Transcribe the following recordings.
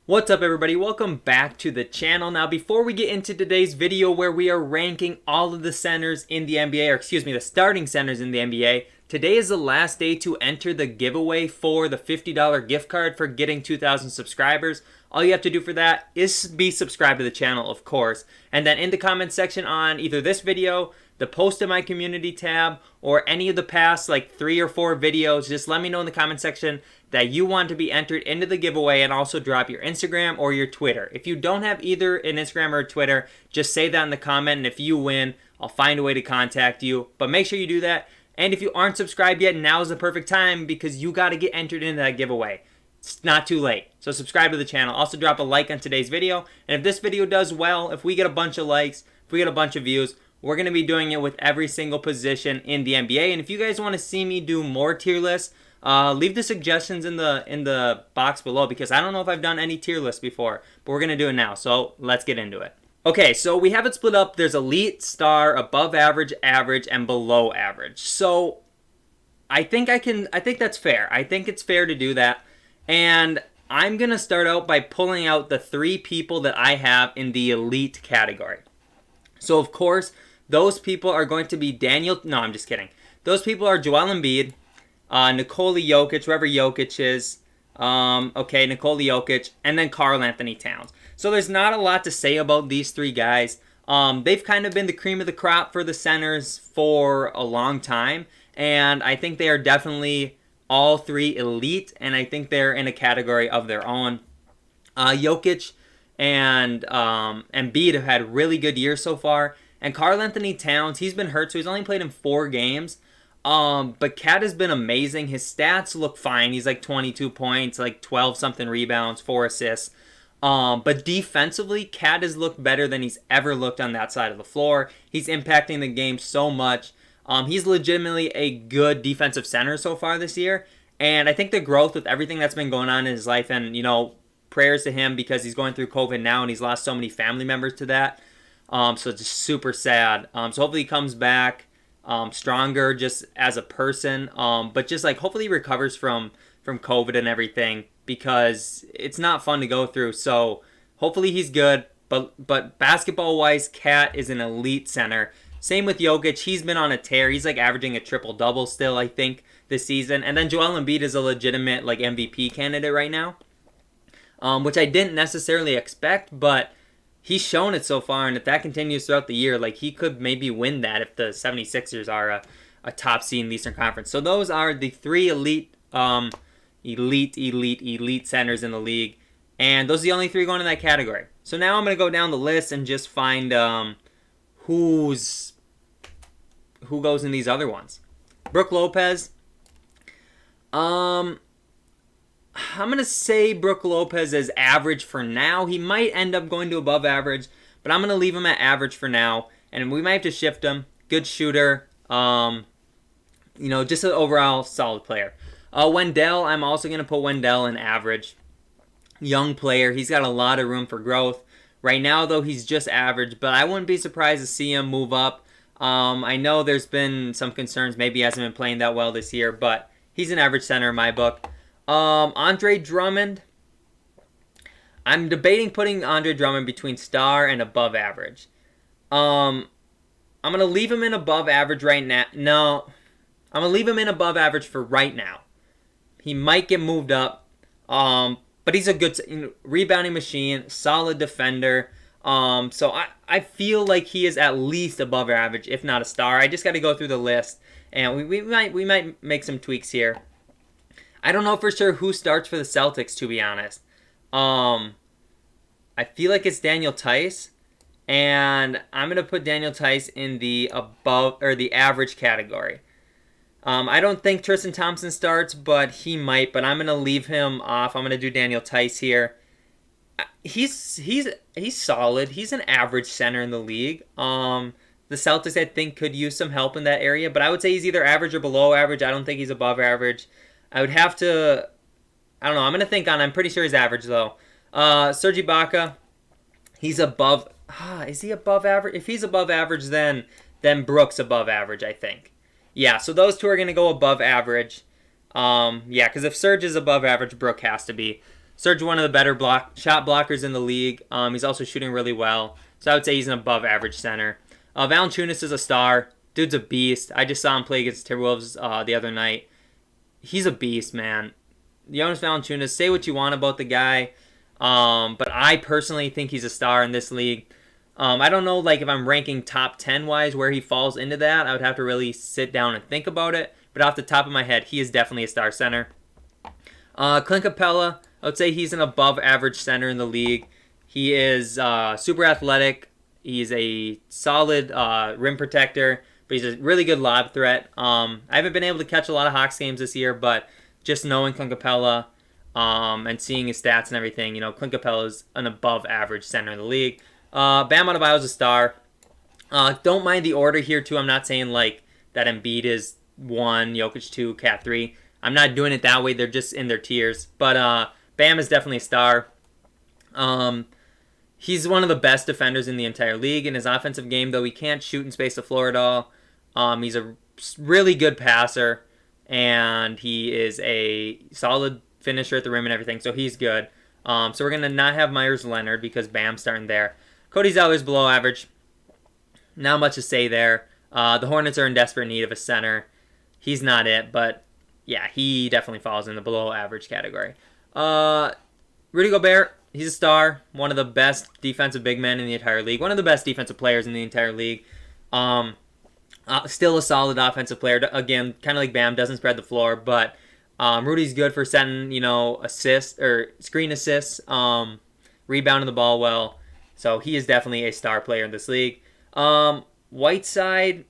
What's up, everybody? Welcome back to the channel. Now, before we get into today's video where we are ranking all of the centers in the NBA, or excuse me, the starting centers in the NBA, today is the last day to enter the giveaway for the $50 gift card for getting 2,000 subscribers. All you have to do for that is be subscribed to the channel, of course. And then in the comment section on either this video, the post in my community tab, or any of the past like 3 or 4 videos, just let me know in the comment section that you want to be entered into the giveaway, and also drop your Instagram or your Twitter. If you don't have either an Instagram or a Twitter, just say that in the comment, and if you win, I'll find a way to contact you. But make sure you do that. And if you aren't subscribed yet, now is the perfect time because you got to get entered into that giveaway. It's not too late. So subscribe to the channel. Also drop a like on today's video. And if this video does well, if we get a bunch of likes, if we get a bunch of views, we're going to be doing it with every single position in the NBA. And if you guys want to see me do more tier lists, leave the suggestions in the box below, because I don't know if I've done any tier lists before, but we're going to do it now. So let's get into it. Okay, so we have it split up. There's elite, star, above average, average, and below average. So I think that's fair. I think it's fair to do that. And I'm going to start out by pulling out the 3 people that I have in the elite category. So of course, those people are going to be no, I'm just kidding. Those people are Joel Embiid, Nikola Jokic, whoever Jokic is, Nikola Jokic, and then Karl Anthony Towns. So there's not a lot to say about these 3 guys. They've kind of been the cream of the crop for the centers for a long time, and I think they are definitely all 3 elite, and I think they're in a category of their own. Jokic and Embiid have had really good years so far, and Karl Anthony Towns, he's been hurt, so he's only played in 4 games. But Cat has been amazing. His stats look fine. He's like 22 points, like 12 something rebounds, 4 assists. But defensively, Cat has looked better than he's ever looked on that side of the floor. He's impacting the game so much. He's legitimately a good defensive center so far this year. And I think the growth with everything that's been going on in his life, and, prayers to him because he's going through COVID now and he's lost so many family members to that. So it's just super sad. So hopefully he comes back stronger just as a person, but just like hopefully he recovers from COVID and everything, because it's not fun to go through. So hopefully he's good, but basketball wise, Cat is an elite center. Same with Jokic. He's been on a tear. He's like averaging a triple-double still, I think, this season. And then Joel Embiid is a legitimate like MVP candidate right now, which I didn't necessarily expect, but he's shown it so far, and if that continues throughout the year, like he could maybe win that if the 76ers are a top seed in the Eastern Conference. So those are the 3 elite centers in the league, and those are the only 3 going in that category. So now I'm going to go down the list and just find who goes in these other ones. Brook Lopez. I'm going to say Brook Lopez is average for now. He might end up going to above average, but I'm going to leave him at average for now, and we might have to shift him. Good shooter. Just an overall solid player. Wendell, I'm also going to put Wendell in average. Young player. He's got a lot of room for growth. Right now, though, he's just average, but I wouldn't be surprised to see him move up. I know there's been some concerns. Maybe he hasn't been playing that well this year, but he's an average center in my book. Andre Drummond. I'm debating putting Andre Drummond between star and above average. I'm going to leave him in above average right now. No, I'm going to leave him in above average for right now. He might get moved up, but he's a good rebounding machine, solid defender. So I feel like he is at least above average, if not a star. I just got to go through the list, and we might make some tweaks here. I don't know for sure who starts for the Celtics, to be honest. I feel like it's Daniel Tice, and I'm going to put Daniel Tice in the above or the average category. I don't think Tristan Thompson starts, but he might, but I'm going to leave him off. I'm going to do Daniel Tice here. He's solid. He's an average center in the league. The Celtics, I think, could use some help in that area, but I would say he's either average or below average. I don't think he's above average. I would have to, I don't know, I'm going to think on, I'm pretty sure he's average, though. Serge Ibaka, he's above, is he above average? If he's above average, then Brooks above average, I think. Yeah, so those 2 are going to go above average. Because if Serge is above average, Brook has to be. Serge, one of the better shot blockers in the league. He's also shooting really well. So I would say he's an above average center. Valanciunas is a star. Dude's a beast. I just saw him play against Timberwolves the other night. He's a beast, man. Jonas Valanciunas, say what you want about the guy. But I personally think he's a star in this league. I don't know, like, if I'm ranking top 10 wise where he falls into that. I would have to really sit down and think about it. But off the top of my head, he is definitely a star center. Clint Capella, I would say he's an above average center in the league. He is super athletic. He's a solid rim protector, but he's a really good lob threat. I haven't been able to catch a lot of Hawks games this year, but just knowing Clint Capella and seeing his stats and everything, Clint Capella is an above average center in the league. Bam Adebayo is a star. Don't mind the order here too. I'm not saying like that Embiid is 1, Jokic 2, Cat 3. I'm not doing it that way. They're just in their tiers. But Bam is definitely a star. He's one of the best defenders in the entire league. In his offensive game, though, he can't shoot in space the floor at all. He's a really good passer, and he is a solid finisher at the rim and everything, so he's good. So we're going to not have Myers Leonard because Bam's starting there. Cody Zeller's below average. Not much to say there. The Hornets are in desperate need of a center. He's not it, but yeah, he definitely falls in the below average category. Rudy Gobert, he's a star. One of the best defensive big men in the entire league. One of the best defensive players in the entire league. Still a solid offensive player. Again, kind of like Bam, doesn't spread the floor, but Rudy's good for setting, assists or screen assists, rebounding the ball well. So he is definitely a star player in this league. Whiteside,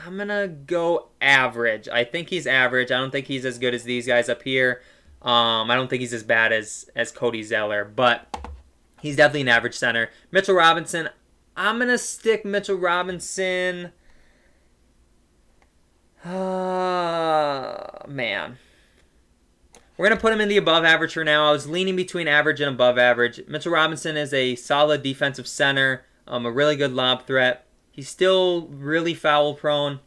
I'm going to go average. I think he's average. I don't think he's as good as these guys up here. I don't think he's as bad as Cody Zeller, but he's definitely an average center. Mitchell Robinson, I'm going to stick Mitchell Robinson. Man. We're going to put him in the above average for now. I was leaning between average and above average. Mitchell Robinson is a solid defensive center, a really good lob threat. He's still really foul prone,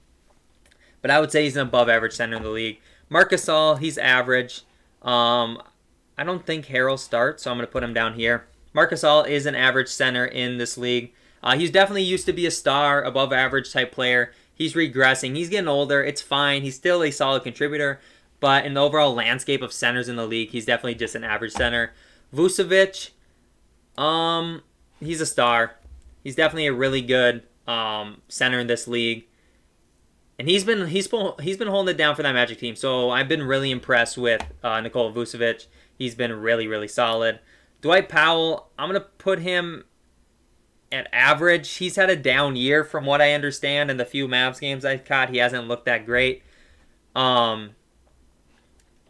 but I would say he's an above average center in the league. Marc Gasol, he's average. I don't think Harrell starts, so I'm going to put him down here. Marc Gasol is an average center in this league. He's definitely used to be a star, above average type player. He's regressing. He's getting older. It's fine. He's still a solid contributor. But in the overall landscape of centers in the league, he's definitely just an average center. Vucevic, he's a star. He's definitely a really good center in this league. And he's been holding it down for that Magic team. So I've been really impressed with Nikola Vucevic. He's been really, really solid. Dwight Powell, I'm going to put him at average. He's had a down year from what I understand. In the few Mavs games I've caught, he hasn't looked that great.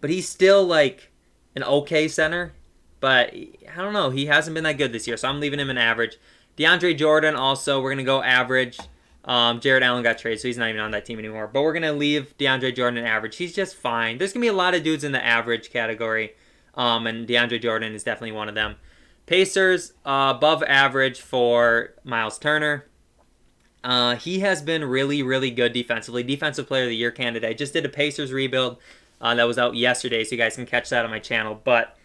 But he's still like an okay center. But I don't know. He hasn't been that good this year. So I'm leaving him an average. DeAndre Jordan also, we're going to go average. Jared Allen got traded, so he's not even on that team anymore. But we're going to leave DeAndre Jordan an average. He's just fine. There's going to be a lot of dudes in the average category. And DeAndre Jordan is definitely one of them. Pacers, above average for Miles Turner. He has been really, really good defensively. Defensive Player of the Year candidate. I just did a Pacers rebuild that was out yesterday, so you guys can catch that on my channel. But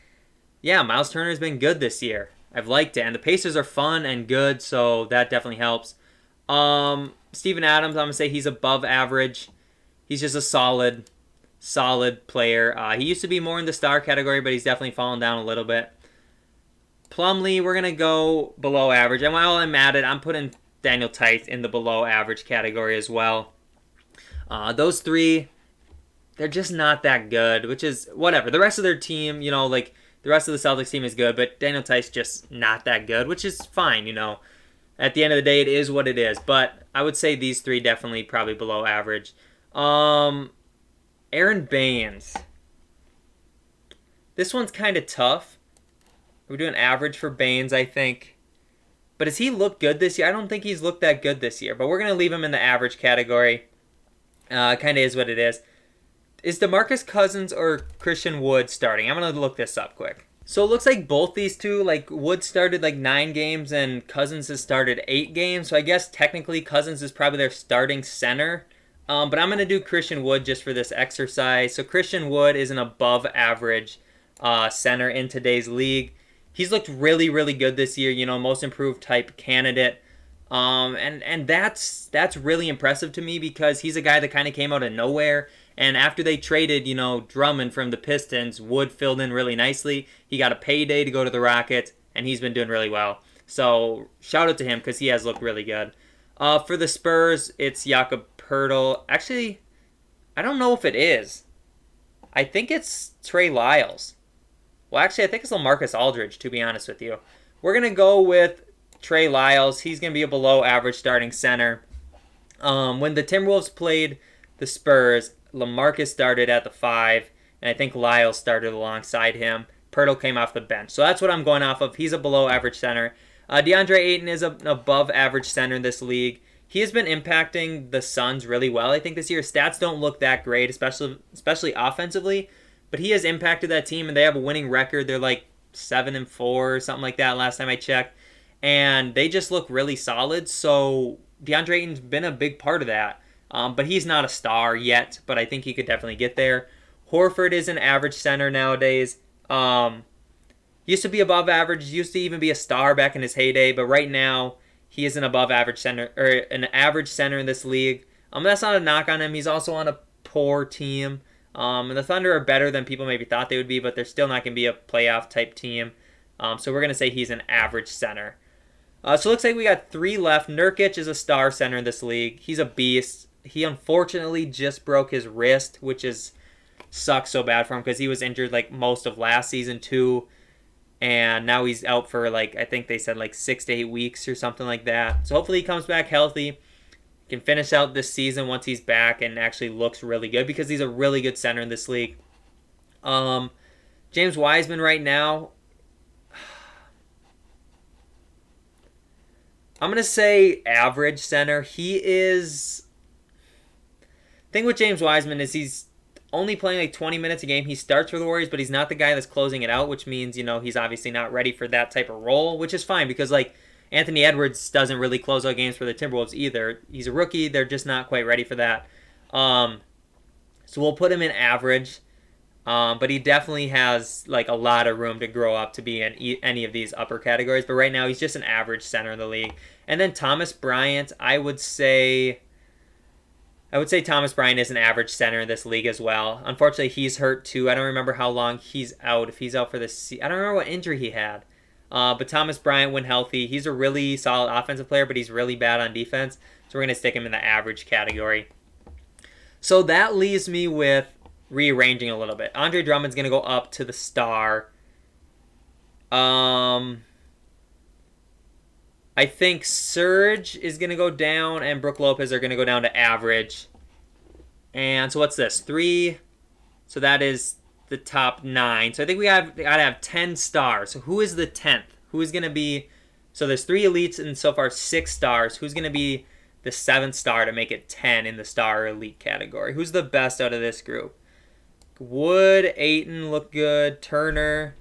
yeah, Miles Turner has been good this year. I've liked it. And the Pacers are fun and good, so that definitely helps. Steven Adams, I'm going to say he's above average. He's just a solid player. He used to be more in the star category, but he's definitely fallen down a little bit. Plumlee, we're going to go below average. And while I'm at it, I'm putting Daniel Tice in the below average category as well. Those three, they're just not that good, which is whatever. The rest of their team, like the rest of the Celtics team is good, but Daniel Tice just not that good, which is fine, At the end of the day, it is what it is. But I would say these three definitely probably below average. Aaron Baines. This one's kind of tough. We're doing average for Baines, I think. But has he looked good this year? I don't think he's looked that good this year. But we're going to leave him in the average category. Kind of is what it is. Is DeMarcus Cousins or Christian Wood starting? I'm going to look this up quick. So it looks like both these two, like Wood started like 9 games and Cousins has started 8 games. So I guess technically Cousins is probably their starting center. But I'm going to do Christian Wood just for this exercise. So Christian Wood is an above average center in today's league. He's looked really, really good this year. You know, most improved type candidate. And that's really impressive to me because he's a guy that kind of came out of nowhere. And after they traded, you know, Drummond from the Pistons, Wood filled in really nicely. He got a payday to go to the Rockets, and he's been doing really well. So shout out to him because he has looked really good. For the Spurs, it's Jakob Poeltl. Actually, I don't know if it is. I think it's Trey Lyles. Well, actually, I think it's LaMarcus Aldridge, to be honest with you. We're going to go with Trey Lyles. He's going to be a below average starting center. When the Timberwolves played the Spurs, LaMarcus started at the 5, and I think Lyles started alongside him. Poeltl came off the bench. So that's what I'm going off of. He's a below average center. DeAndre Ayton is an above average center in this league. He has been impacting the Suns really well, I think, this year. Stats don't look that great, especially offensively, but he has impacted that team, and they have a winning record. They're like 7-4 or something like that last time I checked, and they just look really solid. So DeAndre Ayton's been a big part of that, but he's not a star yet, but I think he could definitely get there. Horford is an average center nowadays. Used to be above average, used to even be a star back in his heyday, but right now he is an above average center, or an average center in this league. That's not a knock on him. He's also on a poor team. And the Thunder are better than people maybe thought they would be, but they're still not going to be a playoff type team. So we're going to say he's an average center. So it looks like we got 3 left. Nurkic is a star center in this league. He's a beast. He unfortunately just broke his wrist, which sucks so bad for him because he was injured like most of last season too. And now he's out for like, I think they said like 6 to 8 weeks or something like that. So hopefully he comes back healthy. Can finish out this season once he's back and actually looks really good because he's a really good center in this league. James Wiseman right now, I'm going to say average center. Thing with James Wiseman is he's only playing like 20 minutes a game. He starts for the Warriors, but he's not the guy that's closing it out, which means, you know, he's obviously not ready for that type of role, which is fine because, like, Anthony Edwards doesn't really close out games for the Timberwolves either. He's a rookie. They're just not quite ready for that. So we'll put him in average, but he definitely has, like, a lot of room to grow up to be in any of these upper categories. But right now, he's just an average center in the league. And then Thomas Bryant, I would say Thomas Bryant is an average center in this league as well. Unfortunately, he's hurt too. I don't remember how long he's out. If he's out for this season, I don't remember what injury he had. But Thomas Bryant, when healthy, he's a really solid offensive player, but he's really bad on defense. So we're going to stick him in the average category. So that leaves me with rearranging a little bit. Andre Drummond's going to go up to the star. I think Serge is going to go down and Brook Lopez are going to go down to average. And so what's this? 3. So that is the top 9. So I think we got to have 10 stars. So who is the 10th? Who is going to be... So there's 3 elites and so far 6 stars. Who's going to be the 7th star to make it 10 in the star elite category? Who's the best out of this group? Wood, Ayton look good. Turner.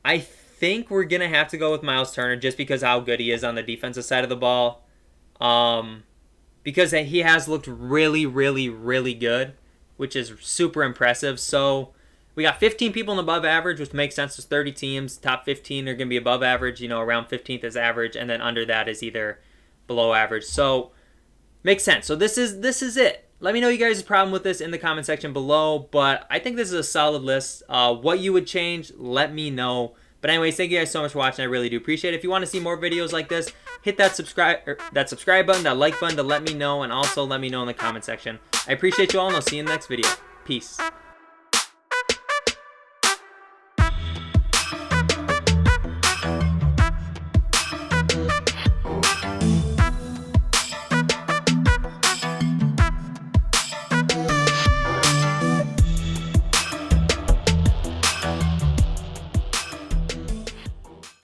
I think we're going to have to go with Miles Turner just because how good he is on the defensive side of the ball. Because he has looked really, really, really good, which is super impressive. So we got 15 people in above average, which makes sense. There's 30 teams. Top 15 are going to be above average. You know, around 15th is average, and then under that is either below average. So makes sense. So this is it. Let me know you guys' problem with this in the comment section below, but I think this is a solid list. What you would change, let me know. But anyways, thank you guys so much for watching. I really do appreciate it. If you want to see more videos like this, hit that subscribe button, that like button to let me know, and also let me know in the comment section. I appreciate you all, and I'll see you in the next video. Peace.